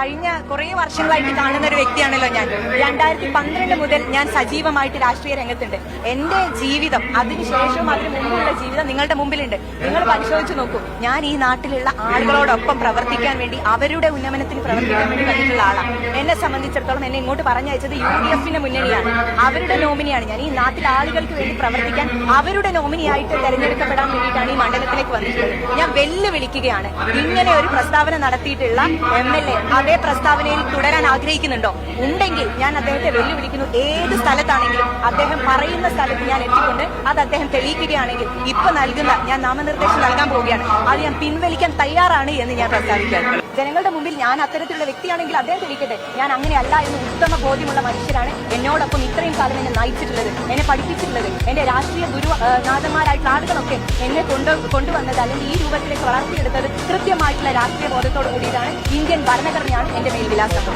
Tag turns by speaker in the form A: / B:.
A: കഴിഞ്ഞ കുറെ വർഷങ്ങളായിട്ട് കാണുന്ന ഒരു വ്യക്തിയാണല്ലോ ഞാൻ. 2012 മുതൽ ഞാൻ സജീവമായിട്ട് രാഷ്ട്രീയ രംഗത്തുണ്ട്. എന്റെ ജീവിതം, അതിനുശേഷവും അതിന് മുമ്പുള്ള ജീവിതം നിങ്ങളുടെ മുമ്പിലുണ്ട്. നിങ്ങൾ പരിശോധിച്ചു നോക്കൂ. ഞാൻ ഈ നാട്ടിലുള്ള ആളുകളോടൊപ്പം പ്രവർത്തിക്കാൻ വേണ്ടി, അവരുടെ ഉന്നമനത്തിന് പ്രവർത്തിക്കാൻ വേണ്ടി കഴിഞ്ഞിട്ടുള്ള ആളാണ്. എന്നെ സംബന്ധിച്ചിടത്തോളം എന്നെ ഇങ്ങോട്ട് പറഞ്ഞയച്ചത് UDF മുന്നണിയാണ്. അവരുടെ നോമിനിയാണ് ഞാൻ. ഈ നാട്ടിലെ ആളുകൾക്ക് വേണ്ടി പ്രവർത്തിക്കാൻ അവരുടെ നോമിനിയായിട്ട് തെരഞ്ഞെടുക്കപ്പെടാൻ വേണ്ടിയിട്ടാണ് ഈ മണ്ഡലത്തിലേക്ക് വന്നിട്ടുള്ളത്. ഞാൻ വെല്ലുവിളിക്കുകയാണ്. ഇങ്ങനെ ഒരു പ്രസ്താവന നടത്തിയിട്ടുള്ള MLA അതേ പ്രസ്താവനയിൽ തുടരാൻ ആഗ്രഹിക്കുന്നുണ്ടോ? ഉണ്ടെങ്കിൽ ഞാൻ അദ്ദേഹത്തെ വെല്ലുവിളിക്കുന്നു. ഏത് സ്ഥലത്താണെങ്കിലും അദ്ദേഹം പറയുന്ന സ്ഥലത്ത് ഞാൻ എത്തിക്കൊണ്ട് അത് അദ്ദേഹം തെളിയിക്കുകയാണെങ്കിൽ ഇപ്പൊ നൽകുന്ന ഞാൻ നാമനിർദ്ദേശം നൽകാൻ പോവുകയാണ്, അത് ഞാൻ പിൻവലിക്കാൻ തയ്യാറാണ് എന്ന് ഞാൻ പ്രസ്താവിക്കുകയാണ്. ജനങ്ങളുടെ മുമ്പിൽ ഞാൻ അത്തരത്തിലുള്ള വ്യക്തിയാണെങ്കിൽ അദ്ദേഹം തെളിയിക്കട്ടെ. ഞാൻ അങ്ങനെയല്ല എന്ന് ഉത്തമ ബോധ്യമുള്ള മനുഷ്യരാണ് എന്നോടൊപ്പം ഇത്രയും കാലം എന്നെ നയിച്ചിട്ടുള്ളത്, എന്നെ പഠിപ്പിച്ചിട്ടുള്ളത്. എന്റെ രാഷ്ട്രീയ ഗുരുനാഥന്മാരായിട്ടുള്ള ആളുകളൊക്കെ എന്നെ കൊണ്ടുവന്നത്, അല്ലെങ്കിൽ ഈ രൂപത്തിലേക്ക് വളർത്തിയെടുത്തത് കൃത്യമായിട്ടുള്ള രാഷ്ട്രീയ ബോധത്തോടു കൂടിയിട്ടാണ്. ഇന്ത്യൻ ഭരണഘടനയാണ് എന്റെ മേൽവിലാസം.